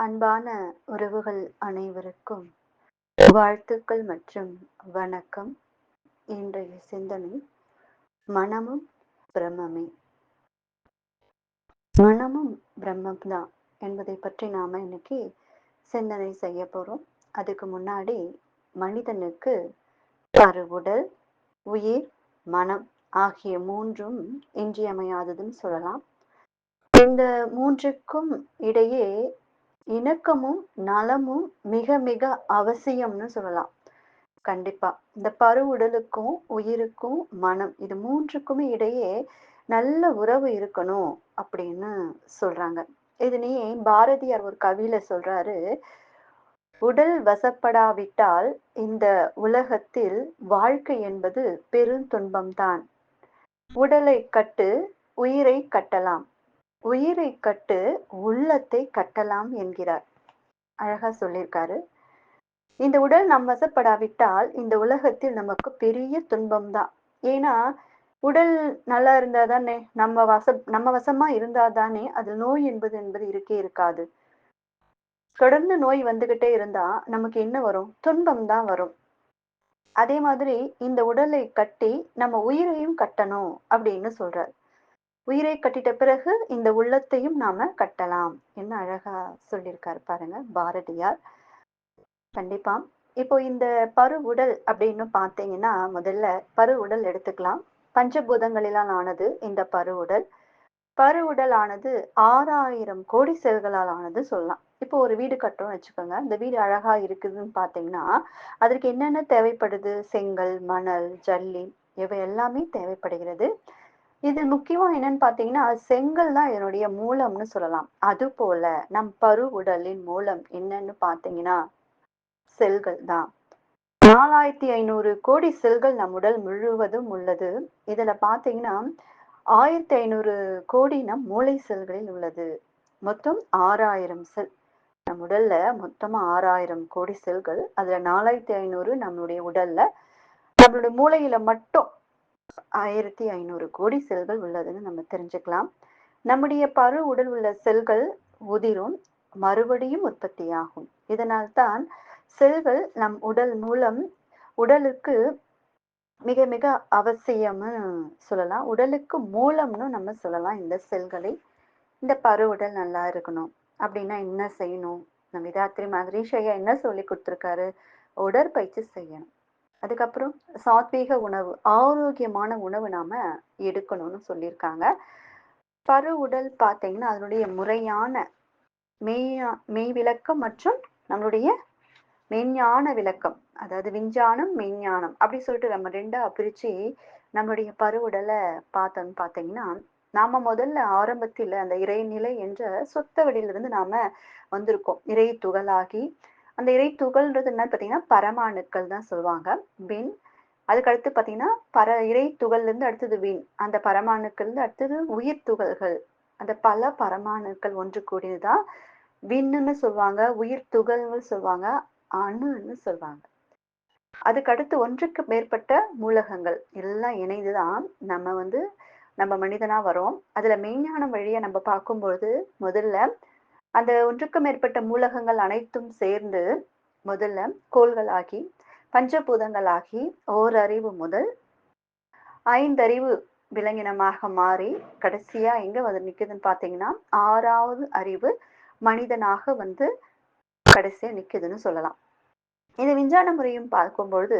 அன்பான உறவுகள் அனைவருக்கும் வாழ்த்துக்கள் மற்றும் வணக்கம். இன்றைய சிந்தனை மனமும் பிரம்மமே. மனமும் பிரம்மம் தான் என்பதை பற்றி நாம இன்னைக்கு சிந்தனை செய்ய போறோம். அதுக்கு முன்னாடி மனிதனுக்கு கருவுடல், உயிர், மனம் ஆகிய மூன்றும் இன்றியமையாததுன்னு சொல்லலாம். இந்த மூன்றுக்கும் இடையே இணக்கமும் நலமும் மிக மிக அவசியம்னு சொல்லலாம். கண்டிப்பா இந்த பருவுடலுக்கும் உயிருக்கும் மனம் இது மூன்றுக்குமே இடையே நல்ல உறவு இருக்கணும் அப்படின்னு சொல்றாங்க. இதனையே பாரதியார் ஒரு கவியில சொல்றாரு, உடல் வசப்படாவிட்டால் இந்த உலகத்தில் வாழ்க்கை என்பது பெருந்துன்பம்தான். உடலை கட்டு, உயிரை கட்டலாம். உயிரை கட்டு, உள்ளத்தை கட்டலாம் என்கிறார். அழகா சொல்லியிருக்காரு. இந்த உடல் நம் வசப்படாவிட்டால் இந்த உலகத்தில் நமக்கு பெரிய துன்பம் தான். ஏன்னா உடல் நல்லா இருந்தா தானே நம்ம வசமா இருந்தா தானே அதில் நோய் என்பது இருக்கே இருக்காது. தொடர்ந்து நோய் வந்துகிட்டே இருந்தா நமக்கு என்ன வரும்? துன்பம் தான் வரும். அதே மாதிரி இந்த உடலை கட்டி நம்ம உயிரையும் கட்டணும் அப்படின்னு சொல்றார். உயிரை கட்டிட்ட பிறகு இந்த உள்ளத்தையும் நாம கட்டலாம். என்ன அழகா சொல்லியிருக்காரு பாருங்க பாரதியார். கண்டிப்பா. இப்போ இந்த பருவுடல் அப்படின்னு பார்த்தீங்கன்னா, முதல்ல பருவுடல் எடுத்துக்கலாம். பஞ்சபூதங்களிலால் ஆனது இந்த பருவுடல். பருவுடல் ஆனது 6000 கோடி செல்களால் ஆனது சொல்லலாம். இப்போ ஒரு வீடு கட்டுறோம்னு வச்சுக்கோங்க. இந்த வீடு அழகா இருக்குதுன்னு பார்த்தீங்கன்னா, அதற்கு என்னென்ன தேவைப்படுது? செங்கல், மணல், ஜல்லி இவை எல்லாமே தேவைப்படுகிறது. இதில் முக்கியமா என்னன்னு பார்த்தீங்கன்னா, செங்கல் தான் இதனுடைய மூலம்னு சொல்லலாம். அதுபோல நம் பருவுடலின் மூலம் என்னன்னு பார்த்தீங்கன்னா, செல்கள் தான். 4500 கோடி செல்கள் நம் உடல் முழுவதும் உள்ளது. இதுல பார்த்தீங்கன்னா, 1500 கோடி நம் மூளை செல்களில் உள்ளது. மொத்தம் 6000 செல். நம் உடல்ல மொத்தமா 6000 கோடி செல்கள். அதுல 4500 நம்மளுடைய உடல்ல, நம்மளுடைய மூளையில மட்டும் 1500 கோடி செல்கள் உள்ளதுன்னு நம்ம தெரிஞ்சுக்கலாம். நம்முடைய பரு உடல் உள்ள செல்கள் உதிரும், மறுபடியும் உற்பத்தியாகும். இதனால்தான் செல்கள் நம் உடல் மூலம் உடலுக்கு மிக மிக அவசியம்னு சொல்லலாம். உடலுக்கு மூலம்னு நம்ம சொல்லலாம் இந்த செல்களை. இந்த பருவுடல் நல்லா இருக்கணும் அப்படின்னா என்ன செய்யணும்? நம்ம விதாத்திரி மகரிஷி ஐயா என்ன சொல்லி கொடுத்துருக்காரு? உடற்பயிற்சி செய்யணும். அதுக்கப்புறம் சாத்வீக உணவு, ஆரோக்கியமான உணவு நாம எடுக்கணும்னு சொல்லியிருக்காங்க. பருவுடல் பார்த்தீங்கன்னா அதனுடைய முறையான மெய் விளக்கம் மற்றும் நம்மளுடைய மெய்ஞான விளக்கம், அதாவது விஞ்ஞானம் மெய்ஞானம் அப்படி சொல்லிட்டு நம்ம ரெண்டா பிரிச்சு நம்மளுடைய பருவுடலை பார்த்தோம்னு பார்த்தீங்கன்னா, நாம முதல்ல ஆரம்பத்தில் அந்த இறைநிலை என்ற சுத்த வெளியிலிருந்து நாம வந்திருக்கோம். இறை துகளாகி அந்த இறை துகள்ன்றது என்ன பார்த்தீங்கன்னா பரமாணுக்கள் தான் சொல்லுவாங்க. விண், அதுக்கடுத்து பார்த்தீங்கன்னா இறை துகள்ல இருந்து அடுத்தது விண், அந்த பரமாணுக்கள் இருந்து அடுத்தது உயிர் துகள்கள். அந்த பல பரமாணுக்கள் ஒன்று கூடியதுதான் விண்ணுன்னு சொல்லுவாங்க, உயிர் துகள்னு சொல்லுவாங்க, அணுன்னு சொல்லுவாங்க. அதுக்கடுத்து ஒன்றுக்கு மேற்பட்ட மூலகங்கள் எல்லாம் இணைந்துதான் நம்ம மனிதனா வரோம். அதுல மெய்ஞானம் வழியா நம்ம பார்க்கும்பொழுது முதல்ல அந்த ஒன்றுக்கு மேற்பட்ட மூலகங்கள் அனைத்தும் சேர்ந்து முதல்ல கோள்களாகி பஞ்சபூதங்களாகி ஓரறிவு முதல் 5 அறிவு விலங்கினமாக மாறி கடைசியா எங்க வந்து நிக்குதுன்னு பார்த்தீங்கன்னா 6வது அறிவு மனிதனாக கடைசியா நிக்குதுன்னு சொல்லலாம். இந்த விஞ்ஞான முறையும் பார்க்கும்பொழுது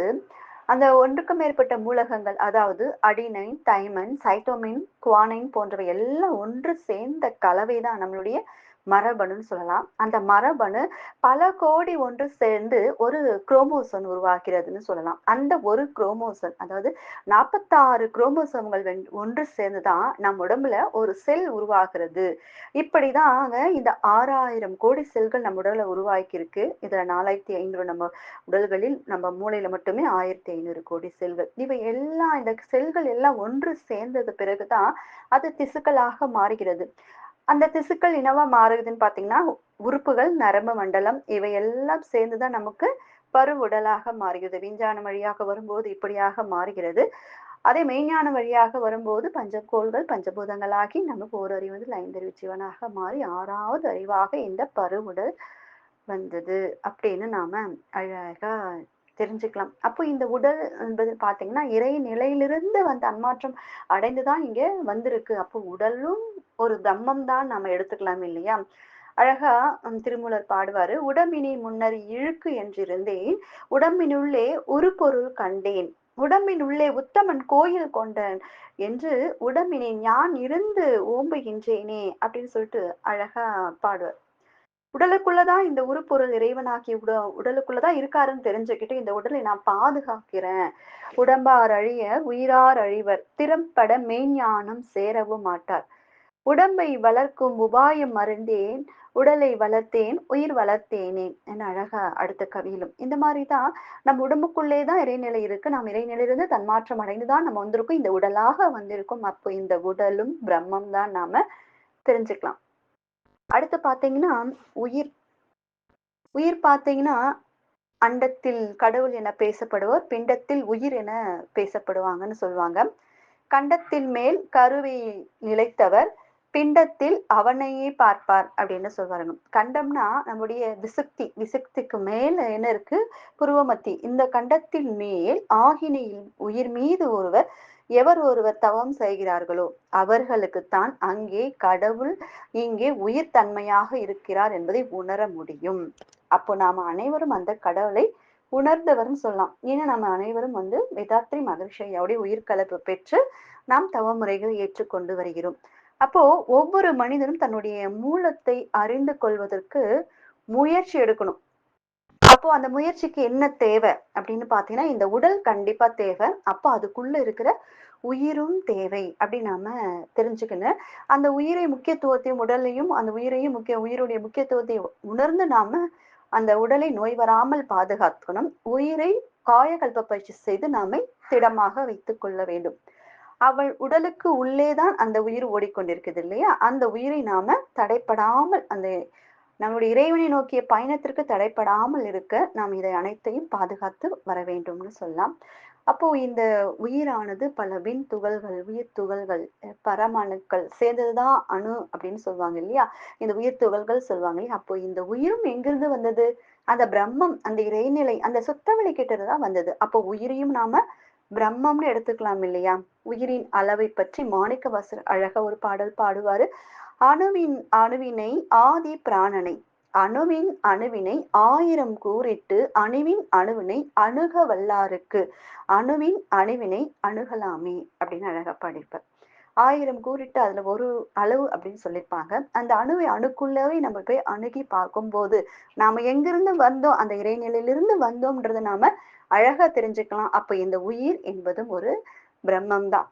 அந்த ஒன்றுக்கு மேற்பட்ட மூலகங்கள், அதாவது அடினைன், தைமன், சைட்டோமின், குவானைன் போன்றவை எல்லாம் ஒன்று சேர்ந்த கலவைதான் நம்மளுடைய மரபணுன்னு சொல்லலாம். அந்த மரபணு பல கோடி ஒன்று சேர்ந்து ஒரு குரோமோசோன் உருவாக்கிறதுன்னு சொல்லலாம். அந்த ஒரு குரோமோசோன், அதாவது 46 குரோமோசோம்கள் ஒன்று சேர்ந்துதான் நம் உடம்புல ஒரு செல் உருவாகிறது. இப்படிதான் இந்த 6000 கோடி செல்கள் நம்ம உடல்ல உருவாக்கி இருக்கு. இதுல 4500 நம்ம உடல்களில், நம்ம மூளையில மட்டுமே 1500 கோடி செல்கள். இவை எல்லாம் இந்த செல்கள் எல்லாம் ஒன்று சேர்ந்தது பிறகுதான் அது திசுக்களாக மாறுகிறது. அந்த திசுக்கள் என்னவா மாறுதுன்னு பார்த்தீங்கன்னா, உறுப்புகள், நரம்பு மண்டலம் இவை எல்லாம் சேர்ந்துதான் நமக்கு பருவுடலாக மாறுகிறது. விஞ்ஞானம் வழியாக வரும்போது இப்படியாக மாறுகிறது. அதே மெய்ஞான வழியாக வரும்போது பஞ்சகோள்கள் பஞ்சபூதங்களாகி நமக்கு ஓரறிவதில் ஐந்தறிவு சிவனாக மாறி ஆறாவது அறிவாக இந்த பருவுடல் வந்தது அப்படின்னு நாம அழகா தெரிஞ்சுக்கலாம். அப்போ இந்த உடல் என்பது பாத்தீங்கன்னா இறை நிலையிலிருந்து வந்த தன்மாற்றம் அடைந்துதான் இங்க வந்திருக்கு. அப்போ உடலும் ஒரு பிரம்மம் தான் நாம எடுத்துக்கலாம் இல்லையா? அழகா திருமூலர் பாடுவாரு, உடம்பினை முன்னர் இழுக்கு என்றிருந்தேன், உடம்பினுள்ளே உருப்பொருள் கண்டேன், உடம்பின் உள்ளே உத்தமன் கோயில் கொண்டன் என்று உடம்பினை ஞான் இருந்து ஓம்புகின்றேனே அப்படின்னு சொல்லிட்டு அழகா பாடுவார். உடலுக்குள்ளதான் இந்த உருப்பொருள் இறைவனாகிய உடலுக்குள்ளதான் இருக்காருன்னு தெரிஞ்சுக்கிட்டு இந்த உடலை நான் பாதுகாக்கிறேன். உடம்பார் அழிய உயிரார் அழிவர், திறம்பட மெய்ஞானம் சேரவும் மாட்டார். உடம்பை வளர்க்கும் உபாயம் மறந்தேன், உடலை வளர்த்தேன் உயிர் வளர்த்தேனே என அழகா அடுத்த கவியிலும் இந்த மாதிரிதான் நம்ம உடம்புக்குள்ளேதான் இறைநிலை இருக்கு. நாம் இறைநிலையிலிருந்து தன்மாற்றம் அடைந்துதான் நம்ம வந்திருக்கோம், இந்த உடலாக வந்திருக்கோம். அப்போ இந்த உடலும் பிரம்மம் தான் நாம தெரிஞ்சுக்கலாம். அடுத்து பாத்தீங்கன்னா உயிர். உயிர் பாத்தீங்கன்னா அண்டத்தில் கடவுள் என பேசப்படுவோர் பிண்டத்தில் உயிர் என பேசப்படுவாங்கன்னு சொல்லுவாங்க. கண்டத்தின் மேல் கருவை நிலைத்தவர் பிண்டத்தில் அவனையே பார்ப்பார் அப்படின்னு சொல்வாருங்க. கண்டம்னா நம்முடைய விசுக்திக்கு மேல என்ன இருக்கு? புருவமத்தி. இந்த கண்டத்தின் மேல் ஆகினியில் உயிர் மீது ஒருவர் எவர் ஒருவர் தவம் செய்கிறார்களோ அவர்களுக்குத்தான் அங்கே கடவுள் இங்கே உயிர் தன்மையாக இருக்கிறார் என்பதை உணர முடியும். அப்போ நாம அனைவரும் அந்த கடவுளை உணர்ந்தவர்னு சொல்லலாம். ஏன்னா நம்ம அனைவரும் வேதாத்ரி மகரிஷியோடைய உயிர்கலப்பு பெற்று நாம் தவ முறைகளை ஏற்றுக்கொண்டு வருகிறோம். அப்போ ஒவ்வொரு மனிதனும் தன்னுடைய மூலத்தை அறிந்து கொள்வதற்கு முயற்சி எடுக்கணும். அப்போ அந்த முயற்சிக்கு என்ன தேவை அப்படின்னு பாத்தீங்கன்னா இந்த உடல் கண்டிப்பா தேவை. அப்போ அதுக்குள்ள இருக்கிற உயிரும் தேவை அப்படின்னு நாம தெரிஞ்சுக்கணும். அந்த உயிரை முக்கியத்துவத்தையும் உடலையும் அந்த உயிரையும் உயிருடைய முக்கியத்துவத்தை உணர்ந்து நாம அந்த உடலை நோய் வராமல் பாதுகாக்கணும். உயிரை காயகல்ப பயிற்சி செய்து நாம திடமாக வைத்துக் கொள்ள வேண்டும். அவள் உடலுக்கு உள்ளேதான் அந்த உயிர் ஓடிக்கொண்டிருக்குது இல்லையா? அந்த உயிரை நாம தடைப்படாமல் அந்த நம்முடைய இறைவனை நோக்கிய பயணத்திற்கு தடைப்படாமல் இருக்க நாம் இதை அனைத்தையும் பாதுகாத்து வர வேண்டும்னு சொல்லலாம். அப்போ இந்த உயிரானது பல விண் துகள்கள் உயிர் துகள்கள் பரமணுக்கள் சேர்ந்ததுதான் அணு அப்படின்னு சொல்லுவாங்க இல்லையா? இந்த உயிர் துகள்கள் சொல்லுவாங்க இல்லையா? அப்போ இந்த உயிரும் எங்கிருந்து வந்தது? அந்த பிரம்மம் அந்த இறைநிலை அந்த சுத்தவெளி கிட்டதான் வந்தது. அப்போ உயிரையும் நாம பிரம்மம்னு எடுத்துக்கலாம் இல்லையா? உயிரின் அளவை பற்றி மாணிக்கவாசகர் அழகா ஒரு பாடல் பாடுவாரு. அணுவினை ஆதி பிராணனை அணுவின் அணுவினை 1000 கூறிட்டு அணுவின் அணுவினை அணுக வல்லாருக்கு அணுவின் அணுவினை அணுகலாமே அப்படின்னு அழகா பாடியிருப்பார். 1000 கூறிட்டு அதுல ஒரு அளவு அப்படின்னு சொல்லியிருப்பாங்க. அந்த அணுவை அணுக்குள்ளவே நம்ம போய் அணுகி பார்க்கும்போது நாம எங்கிருந்து வந்தோம், அந்த இறைநிலையிலிருந்து வந்தோம்ன்றதை நாம அழகா தெரிஞ்சுக்கலாம். அப்ப இந்த உயிர் என்பதும் ஒரு பிரம்மம் தான்.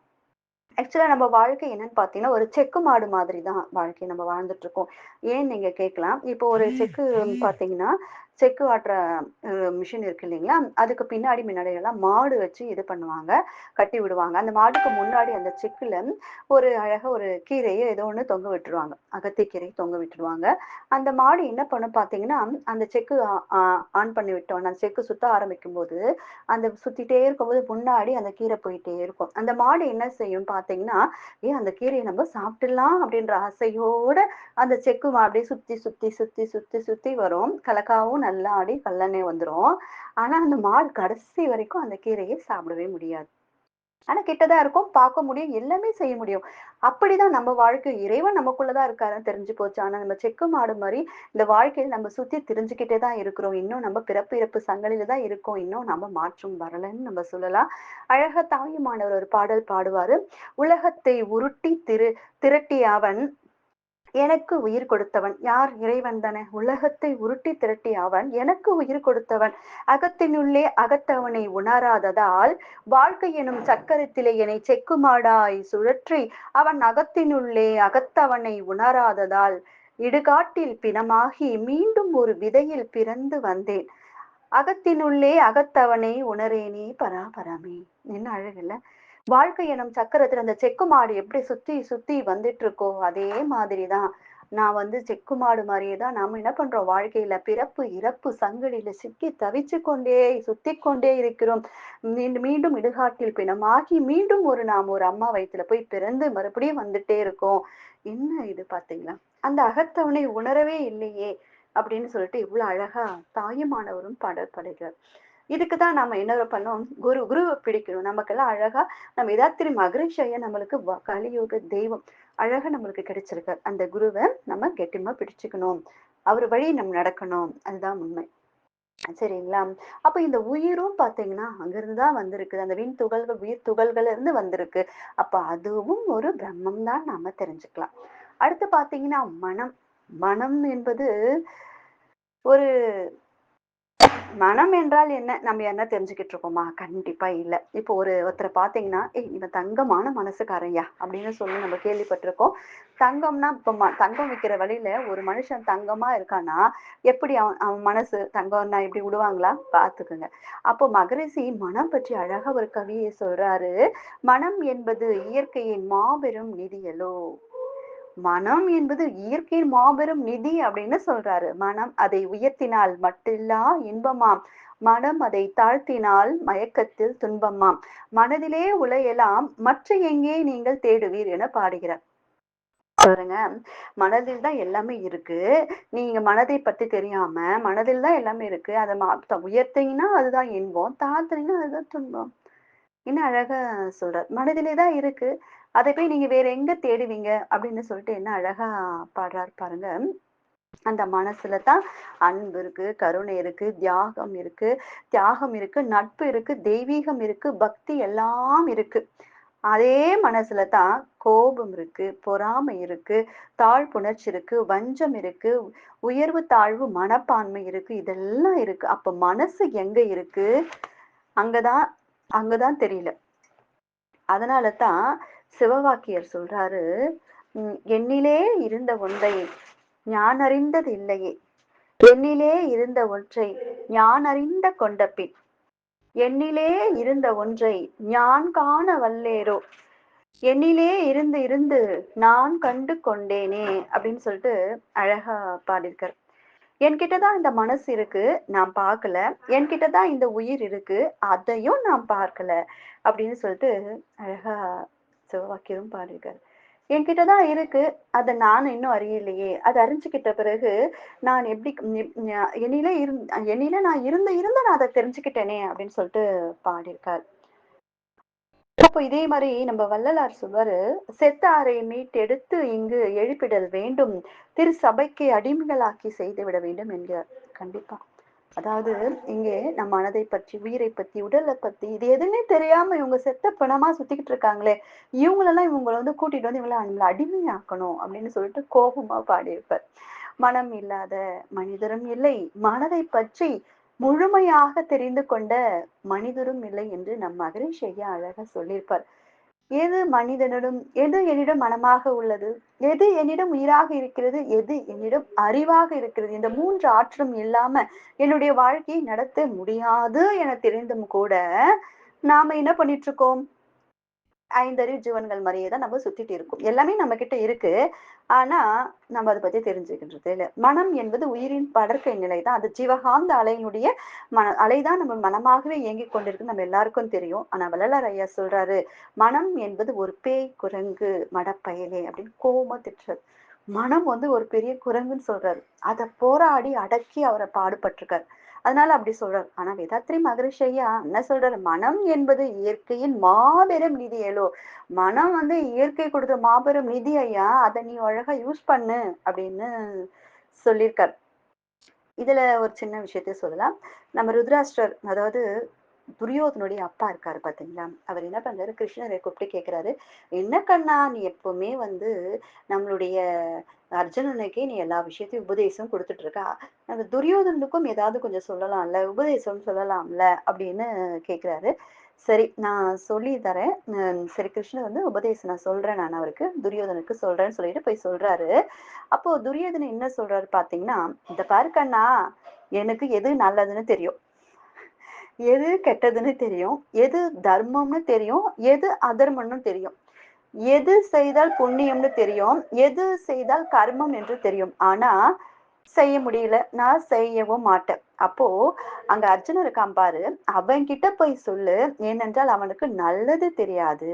ஆக்சுவலா நம்ம வாழ்க்கை என்னன்னு பாத்தீங்கன்னா ஒரு செக்கு மாடு மாதிரிதான் வாழ்க்கை நம்ம வாழ்ந்துட்டு இருக்கோம். ஏன்னு நீங்க கேட்கலாம். இப்போ ஒரு செக்கு பாத்தீங்கன்னா செக்கு ஆட்டுற மிஷின் இருக்கு இல்லைங்களா? அதுக்கு முன்னாடி எல்லாம் மாடு வச்சு இது பண்ணுவாங்க, கட்டி விடுவாங்க. அந்த மாட்டுக்கு முன்னாடி அந்த செக்குல ஒரு அழகா ஒரு கீரையை ஏதோ ஒண்ணு தொங்க விட்டுருவாங்க. அகத்திக்கீரை தொங்க விட்டுருவாங்க. அந்த மாடு என்ன பண்ணும் பாத்தீங்கன்னா அந்த செக்கு ஆன் பண்ணி விட்டோம் அந்த செக்கு சுத்த ஆரம்பிக்கும் போது அந்த சுத்திட்டே இருக்கும்போது முன்னாடி அந்த கீரை போயிட்டே இருக்கும். அந்த மாடு என்ன செய்யும் பாத்தீங்கன்னா, அந்த கீரையை நம்ம சாப்பிட்டுடலாம் அப்படின்ற ஆசையோட அந்த செக்கு அப்படியே சுத்தி சுத்தி சுத்தி சுத்தி சுத்தி வரும். கலக்காவும் நல்லா ஆடி கல்லெண்ணெய் வந்துரும். ஆனா அந்த மாடு கடைசி வரைக்கும் அந்த கீரையை சாப்பிடவே முடியாது. ஆனா கிட்டதான் இருக்கும், பார்க்க முடியும், எல்லாமே செய்ய முடியும். அப்படிதான் நம்ம வாழ்க்கை. இறைவன் நமக்குள்ளதான் இருக்காருன்னு தெரிஞ்சு போச்சு. ஆனா நம்ம செக்கு மாடு மாதிரி இந்த வாழ்க்கையில நம்ம சுத்தி திரிஞ்சுக்கிட்டே தான் இருக்கிறோம். இன்னும் நம்ம பிறப்பு இறப்பு சங்கலில தான் இருக்கோம். இன்னும் நம்ம மாற்றம் வரலைன்னு நம்ம சொல்லலாம். அழகா தாயுமானவர் ஒரு பாடல் பாடுவாரு. உலகத்தை உருட்டி திரட்டிய அவன் எனக்கு உயிர் கொடுத்தவன். யார்? இறைவன் தானே. உலகத்தை உருட்டி திரட்டிய அவன் எனக்கு உயிர் கொடுத்தவன். அகத்தினுள்ளே அகத்தவனை உணராததால் வாழ்க்கை எனும் சக்கரத்திலே என்னை செக்குமாடாய் சுழற்றி அவன் அகத்தினுள்ளே அகத்தவனை உணராததால் இடுகாட்டில் பிணமாகி மீண்டும் ஒரு விதையில் பிறந்து வந்தேன். அகத்தினுள்ளே அகத்தவனை உணரேனே பராபரமே. என்ன அழகுல! வாழ்க்கை எனும் சக்கரத்துல அந்த செக்கு மாடு எப்படி சுத்தி சுத்தி வந்துட்டு இருக்கோ அதே மாதிரிதான் நான் வந்து செக்கு மாடு மாதிரியே தான் நாம என்ன பண்றோம் வாழ்க்கையில பிறப்பு இறப்பு சங்கடியில சிக்கி தவிச்சு கொண்டே சுத்தி கொண்டே இருக்கிறோம். மீண்டும் மீண்டும் இடுகாட்டில் பிணமாகி மீண்டும் நாம் ஒரு அம்மா வயித்துல போய் பிறந்து மறுபடியும் வந்துட்டே இருக்கோம். என்ன இது பாத்தீங்களா? அந்த அகத்தவணை உணரவே இல்லையே அப்படின்னு சொல்லிட்டு இவ்வளவு அழகா தாயுமானவரும் பாடல் பாடுகிறார். இதுக்கு தான் நாம என்ன பண்ணோம், குருவை பிடிக்கணும். நமக்கெல்லாம் அழகா நம்ம வேதாத்திரி மகரிஷி ஐயா நம்மளுக்கு கலியுக தெய்வம் அழகா நம்மளுக்கு கிடைச்சிருக்காரு. அந்த குருவை நம்ம கெட்டிமா பிடிச்சுக்கணும். அவர் வழி நம்ம நடக்கணும். அதுதான் உண்மை. சரிங்களா? அப்ப இந்த உயிரும் பார்த்தீங்கன்னா, அங்கிருந்து தான் வந்திருக்கு. அந்த விண் துகள்கள், உயிர் துகள்கள்ல இருந்து வந்திருக்கு. அப்ப அதுவும் ஒரு பிரம்மம் தான் நாம தெரிஞ்சுக்கலாம். அடுத்து பார்த்தீங்கன்னா, மனம். மனம் என்பது ஒரு மனம் என்றால் என்ன? நம்ம என்ன தெரிஞ்சுக்கிட்டு இருக்கோமா? கண்டிப்பா இல்ல. இப்போ ஒருத்தர பார்த்தீங்கன்னா, "ஏய் இவன் தங்கமான மனசுக்காரன்யா" அப்படின்னு சொல்லி நம்ம கேள்விப்பட்டிருக்கோம். தங்கம்னா இப்ப தங்கம் விக்கிற வழியில ஒரு மனுஷன் தங்கமா இருக்கான்னா, எப்படி அவன் அவன் மனசு தங்கம்னா எப்படி விடுவாங்களா? பார்த்துக்கங்க. அப்போ மகரிஷி மனம் பற்றி அழகா ஒரு கவியை சொல்றாரு. "மனம் என்பது இயற்கையின் மாபெரும் நிதியலோ" மனம் என்பது இயற்கையின் மாபெரும் நிதி அப்படின்னு சொல்றாரு. மனம் அதை உயர்த்தினால் மட்டில்லா இன்பமாம். மனம் அதை தாழ்த்தினால் மயக்கத்தில் துன்பமாம். மனதிலே உலையெல்லாம் மற்ற எங்கே நீங்கள் தேடுவீர் என பாடுகிறார். பாருங்க, மனதில் தான் எல்லாமே இருக்கு. நீங்க மனதை பத்தி தெரியாம மனதில் தான் எல்லாமே இருக்கு. அதை உயர்த்தீங்கன்னா அதுதான் இன்பம், தாழ்த்துனீங்கன்னா அதுதான் துன்பம். என்ன அழகா சொல்றார். மனதிலே தான் இருக்கு. அதை போய் நீங்க வேற எங்க தேடுவீங்க? அப்படின்னு சொல்லிட்டு என்ன அழகா பாடுறாரு பாருங்க. அந்த மனசுல தான் அன்பு இருக்கு, கருணை இருக்கு, தியாகம் இருக்கு, நட்பு இருக்கு, தெய்வீகம் இருக்கு, பக்தி எல்லாம் இருக்கு. அதே மனசுல தான் கோபம் இருக்கு, பொறாமை இருக்கு, தாழ்ப்புணர்ச்சி இருக்கு, வஞ்சம் இருக்கு, உயர்வு தாழ்வு மனப்பான்மை இருக்கு. இதெல்லாம் இருக்கு. அப்ப மனசு எங்க இருக்கு? அங்கதான் அங்கதான் தெரியல. அதனால தான் சிவவாக்கியர் சொல்றாரு, "எண்ணிலே இருந்த ஒன்றை ஞான் அறிந்தது இல்லையே, எண்ணிலே இருந்த ஒன்றை ஞான் அறிந்த கொண்டபின், எண்ணிலே இருந்த ஒன்றை ஞான் காண வல்லேரோ, எண்ணிலே இருந்து இருந்து நான் கண்டு கொண்டேனே" அப்படின்னு சொல்லிட்டு அழகா பாடியிருக்கார். என்கிட்ட தான் இந்த மனசு இருக்கு, நான் பார்க்கல. என்கிட்ட தான் இந்த உயிர் இருக்கு, அதையும் நான் பார்க்கல. அப்படின்னு சொல்லிட்டு அழகா சிவவாக்கியரும் பாடியிருக்காரு. என்கிட்ட தான் இருக்கு, அத நான் இன்னும் அறியலையே. அத அறிஞ்சுக்கிட்ட பிறகு நான் எப்படி என்னிலே நான் இருந்த நான் அத தெரிஞ்சுக்கிட்டேனே அப்படின்னு சொல்லிட்டு பாடியிருக்காரு. அப்போ இதே மாரி நம்ம வள்ளலார் சொல்வாரு, "செத்தாரை மீட்டெடுத்து இங்கு எழுப்பிடல் வேண்டும். திரு சபைக்கு அடிமைகளாக்கி செய்துவிட வேண்டும்" என்கிறார். கண்டிப்பா. அதாவது இங்கே நம் மனதை பற்றி, உயிரை பத்தி, உடலை பத்தி இது எதுவுமே தெரியாம இவங்க செத்த பிணமா சுத்திக்கிட்டு இருக்காங்களே, இவங்கள வந்து கூட்டிட்டு வந்து நம்மள அடிமையாக்கணும் அப்படின்னு சொல்லிட்டு கோபமா பாடியிருப்பார். மனம் இல்லாத மனிதரும் இல்லை, மனதை பற்றி முழுமையாக தெரிந்து கொண்ட மனிதரும் இல்லை என்று நம் மகரிஷி ஐயா அழகா சொல்லியிருப்பார். எது என்னிடம் மனமாக உள்ளது, எது என்னிடம் உயிராக இருக்கிறது, எது என்னிடம் அறிவாக இருக்கிறது, இந்த 3 ஆற்றலும் இல்லாம என்னுடைய வாழ்க்கையை நடத்த முடியாது என தெரிந்தும் கூட நாம என்ன பண்ணிட்டு இருக்கோம்? ஐந்தறிவு ஜீவன்கள் மாதிரியே தான் நம்ம சுத்திட்டு இருக்கோம். எல்லாமே நம்ம கிட்ட இருக்கு. ஆனா நம்ம அதை பத்தி தெரிஞ்சுக்கின்றது இல்ல. மனம் என்பது உயிரின் படர்க்கை நிலை தான். அது ஜீவகாந்த அலையினுடைய அலைதான் நம்ம மனமாகவே இயங்கிக் கொண்டிருக்கு நம்ம எல்லாருக்கும் தெரியும். ஆனா வள்ளலார் ஐயா சொல்றாரு, மனம் என்பது ஒரு பேய் குரங்கு மடப்பயலே அப்படின்னு கோவமா திட்டுறாரு. மனம் வந்து ஒரு பெரிய குரங்குன்னு சொல்றாரு. அத போராடி அடக்கி அவரை பாடுபட்டிருக்காரு. அதனால அப்படி சொல்றாரு. ஆனா வேதாத்ரி மகரிஷி ஐயா என்ன சொல்றாரு? மனம் என்பது இயற்கையின் மாபெரும் நிதி ஏலோ. மனம் வந்து இயற்கை கொடுத்த மாபெரும் நிதி ஐயா. அத நீ அழகா யூஸ் பண்ணு அப்படின்னு சொல்லியிருக்காரு. இதுல ஒரு சின்ன விஷயத்த சொல்லலாம். நம்ம ருத்ராஷ்டிரர் அதாவது துரியோதனுடைய அப்பா இருக்காரு பாத்தீங்களா? அவர் என்ன பண்றாரு? கிருஷ்ணரை கூப்பிட்டு கேட்கிறாரு, "என்ன கண்ணா நீ எப்பவுமே வந்து நம்மளுடைய அர்ஜுனனுக்கே நீ எல்லா விஷயத்தையும் உபதேசம் குடுத்துட்டு இருக்க. அந்த துரியோதனுக்கும் ஏதாவது கொஞ்சம் சொல்லலாம்ல, உபதேசம் சொல்லலாம்ல" அப்படின்னு கேட்கிறாரு. சரி நான் சொல்லி தரேன். சரி கிருஷ்ணர் வந்து உபதேசம் நான் சொல்றேன் நான் அவருக்கு, துரியோதனுக்கு சொல்றேன்னு சொல்லிட்டு போய் சொல்றாரு. அப்போ துரியோதனன் என்ன சொல்றாரு பாத்தீங்கன்னா, "இந்த பாரு கண்ணா, எனக்கு எது நல்லதுன்னு தெரியும். எது கெட்டதுன்னு தெரியும். எது தர்மம்னு தெரியும். எது அதர்மம்னு தெரியும். எது செய்தால் புண்ணியம்னு தெரியும், எது செய்தால் கர்மம் என்று தெரியும். ஆனா செய்ய முடியல. நான் செய்யவும் மாட்டேன். அப்போ அங்க அர்ஜுனன் இருக்கான் பாரு, அவன்கிட்ட போய் சொல்லு. ஏனென்றால் அவனுக்கு நல்லது தெரியாது,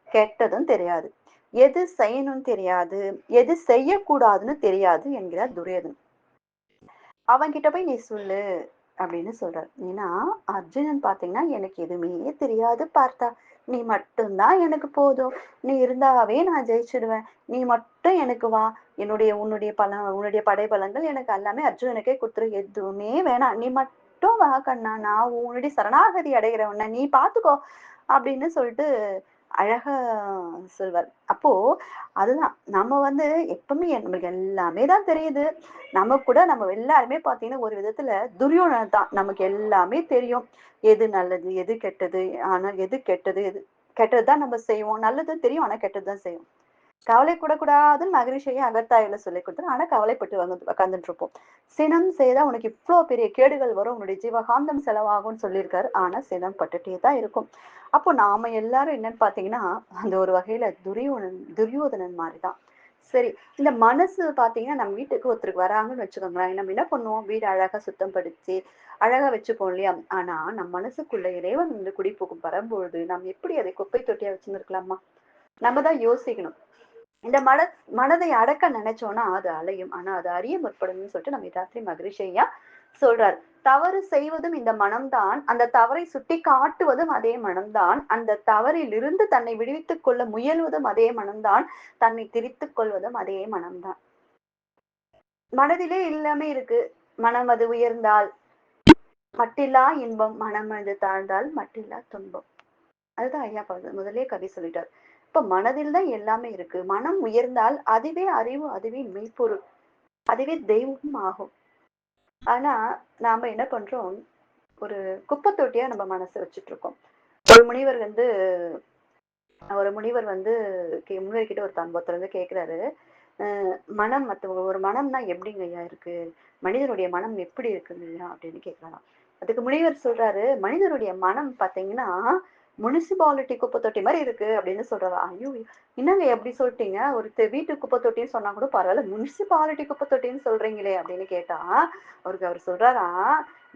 கெட்டதும் தெரியாது. எது செய்யணும்னு தெரியாது, எது செய்யக்கூடாதுன்னு தெரியாது என்கிறார் துரியோதனன். அவன்கிட்ட போய் நீ சொல்லு அப்படின்னு சொல்றாரு. ஏன்னா அர்ஜுனன் பாத்தீங்கன்னா எனக்கு எதுவுமே தெரியாது பார்த்தா, நீ மட்டும்தான் எனக்கு போதும், நீ இருந்தாவே நான் ஜெயிச்சிடுவேன், நீ மட்டும் எனக்கு வா, உன்னுடைய படைபலங்கள் எனக்கு எல்லாமே அர்ஜுனனுக்கே கொடுத்துரு, எதுவுமே வேணாம், நீ மட்டும் வா கண்ணா, நான் உன்னுடைய சரணாகதி அடைகிறவன நீ பாத்துக்கோ அப்படின்னு சொல்லிட்டு அழகா சொல்வார். அப்போ அதுதான் நம்ம வந்து எப்பவுமே நம்மளுக்கு எல்லாமே தான் தெரியுது. நமக்கு கூட நம்ம எல்லாருமே பார்த்தீங்கன்னா ஒரு விதத்துல துரியோதனன் தான். நமக்கு எல்லாமே தெரியும். எது நல்லது, எது கெட்டது. ஆனா எது கெட்டது, எது கெட்டது தான் நம்ம செய்வோம். நல்லது தெரியும். ஆனா கெட்டது தான் செய்வோம். கவலைப்படக்கூடாதுன்னு மகரிஷியை அகத்தாயில சொல்லி கொடுத்தாரு. ஆனா கவலைப்பட்டு உட்கார்ந்துட்டு இருப்போம். சினம் செய்தா உனக்கு இவ்ளோ பெரிய கேடுகள் வரும். உன்னுடைய ஜீவகாந்தம் செலவாகும்னு சொல்லியிருக்காரு. ஆனா சினம் பட்டுட்டே தான் இருக்கும். அப்போ நாம எல்லாரும் என்னன்னு பாத்தீங்கன்னா, அந்த ஒரு வகையில துரியோதனன் மாதிரிதான். சரி, இந்த மனசு பாத்தீங்கன்னா நம்ம வீட்டுக்கு ஒருத்தருக்கு வராங்கன்னு வச்சுக்கோங்களேன். நம்ம என்ன பண்ணுவோம்? வீடு அழகா சுத்தம் படுத்தி அழகா வச்சுப்போம் இல்லையா? ஆனா நம் மனசுக்குள்ள இறைவன் வந்து குடிபுகும் வரும்பொழுது நாம் எப்படி அதை குப்பை தொட்டியா வச்சிருக்கலாமா? நம்ம தான் யோசிக்கணும். இந்த மனதை அடக்க நினைச்சோம்னா அது அலையும். ஆனா அது அறிய முற்படும்னு சொல்லிட்டு நம்ம யதார்த்தி மகரிஷி ஐயா சொல்றார். தவறு செய்வதும் இந்த மனம்தான், அந்த தவறை சுட்டி காட்டுவதும் அதே மனம்தான், அந்த தவறிலிருந்து தன்னை விடுவித்துக் கொள்ள முயல்வதும் அதே மனம்தான், தன்னை திரித்துக் கொள்வதும் அதே மனம்தான். மனதிலே எல்லாமே இருக்கு. மனம் அது உயர்ந்தால் மட்டில்லா இன்பம், மனம் அது தாழ்ந்தால் மட்டில்லா துன்பம். அதுதான் ஐயா முதலே கவி சொல்லிட்டார். இப்ப மனதில் தான் எல்லாமே இருக்கு. மனம் உயர்ந்தால் அதுவே அறிவு, அதுவே மெய்ப்பொருள், அதுவே தெய்வம் ஆகும். ஆனா நாம என்ன பண்றோம்? ஒரு குப்பை தொட்டியா நம்ம மனசை வச்சுட்டு இருக்கோம். ஒரு முனிவர் வந்து ஒரு முனிவர் வந்து முனிவர் கிட்ட ஒருத்தர் வந்து கேட்கிறாரு. மனம் ஒரு மனம்னா எப்படிங்க ஐயா இருக்கு? மனிதனுடைய மனம் எப்படி இருக்குங்கய்யா அப்படின்னு கேட்கலாம். அதுக்கு முனிவர் சொல்றாரு, மனிதனுடைய மனம் பாத்தீங்கன்னா முனிசிபாலிட்டி குப்பை தொட்டி மாதிரி இருக்கு அப்படின்னு சொல்றாரு. ஐயோ, என்னங்க எப்படி சொல்லிட்டீங்க? ஒரு வீட்டு குப்பை தொட்டின்னு சொன்னா கூட பரவாயில்ல, முனிசிபாலிட்டி குப்பை தொட்டின்னு சொல்றீங்களே அப்படின்னு கேட்டா, அவர் சொல்றாரா,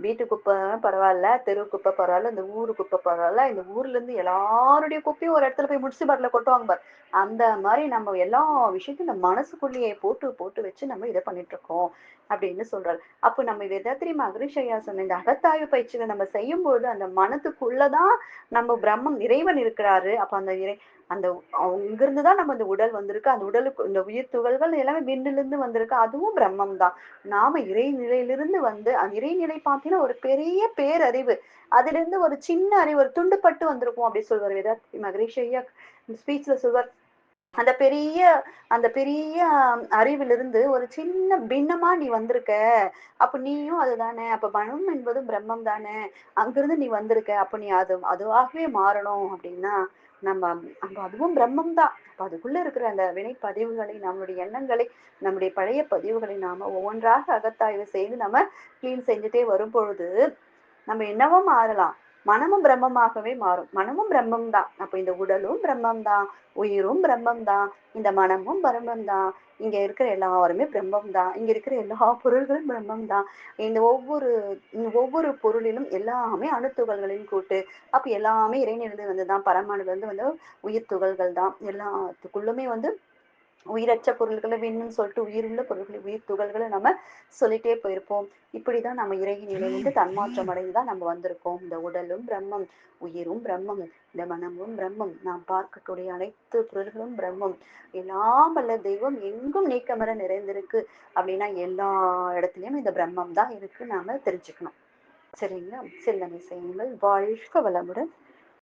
வீட்டு குப்பை பரவாயில்ல, தெரு குப்பை பரவாயில்ல, இந்த ஊரு குப்பை பரவாயில்ல, இந்த ஊர்ல இருந்து எல்லாருடைய குப்பையும் ஒரு இடத்துல போய் முனிசிபாலிட்டில கொட்டுவாங்க பாரு, அந்த மாதிரி நம்ம எல்லா விஷயத்தையும் இந்த மனசுக்குள்ளேயே போட்டு போட்டு வச்சு நம்ம இதை பண்ணிட்டு இருக்கோம் அப்படின்னு சொல்றாரு. அப்ப நம்ம வேதாத்திரி மகரிஷி ஐயா சொன்ன இந்த அகத்தாய்வு பயிற்சிகளை நம்ம செய்யும்போது அந்த மனத்துக்குள்ளதான் நம்ம பிரம்மம் இறைவன் இருக்கிறாரு. அப்ப அந்த அங்கிருந்துதான் நம்ம இந்த உடல் வந்திருக்கு. அந்த உடலுக்கு இந்த உயிர் துகள்கள் எல்லாமே விண்ணிலிருந்து இருந்து வந்திருக்கு. அதுவும் பிரம்மம் தான். நாம இறைநிலையிலிருந்து வந்து அந்த இறைநிலை பார்த்தீங்கன்னா ஒரு பெரிய பேரறிவு. அதுல இருந்து ஒரு சின்ன அறிவு, ஒரு துண்டுப்பட்டு வந்திருக்கும் அப்படின்னு சொல்வார் வேதாத்திரி மகரிஷி ஐயா ஸ்பீச்ல சொல்வார். அந்த பெரிய அந்த பெரிய அறிவிலிருந்து ஒரு சின்ன பின்னமா நீ வந்திருக்க. அப்ப நீயும் அதுதானே, அப்ப மனம் என்பது பிரம்மம் தானே, அங்கிருந்து நீ வந்திருக்க, அப்ப நீ அதுவாகவே மாறணும் அப்படின்னா நம்ம அப்ப அதுவும் பிரம்மம் தான். அப்ப அதுக்குள்ள இருக்கிற அந்த வினை பதிவுகளை, நம்மளுடைய எண்ணங்களை, நம்முடைய பழைய பதிவுகளை நாம ஒவ்வொன்றாக அகத்தாய்வு செய்து நம்ம கிளீன் செஞ்சுட்டே வரும் பொழுது நம்ம என்னவோ மாறலாம். மனமும் பிரம்மமாகவே மாறும். மனமும் பிரம்மம் தான். அப்ப இந்த உடலும் பிரம்மம் தான், உயிரும் பிரம்மம் தான், இந்த மனமும் பிரம்மம் தான், இங்க இருக்கிற எல்லாருமே பிரம்மம் தான், இங்க இருக்கிற எல்லா பொருள்களும் பிரம்மம் தான். இந்த ஒவ்வொரு பொருளிலும் எல்லாமே அணுத்துகள்களின் கூட்டு. அப்ப எல்லாமே இறைநிலையிலிருந்து வந்துதான், பரமாணுல இருந்து வந்து உயிர் துகள்கள் தான். எல்லாத்துக்குள்ளுமே வந்து உயிரற்ற பொருள்களை வேணும்னு சொல்லிட்டு உயிருள்ள பொருள்களை உயிர் துகள்களை நம்ம சொல்லிட்டே போயிருப்போம். இப்படிதான் நம்ம இறை நிலையிலிருந்து தன்மாற்றம் அடைந்துதான் நம்ம வந்திருக்கோம். இந்த உடலும் பிரம்மம், உயிரும் பிரம்மம், இந்த மனமும் பிரம்மம், நாம் பார்க்கக்கூடிய அனைத்து பொருள்களும் பிரம்மம், எல்லாம் வல்ல தெய்வம் எங்கும் நீக்கமர நிறைந்திருக்கு அப்படின்னா எல்லா இடத்துலயும் இந்த பிரம்மம் தான் இருக்கு நாம தெரிஞ்சுக்கணும். சரிங்களா? சிந்தனை செய்யுங்கள். வாழ்க வளமுடன்.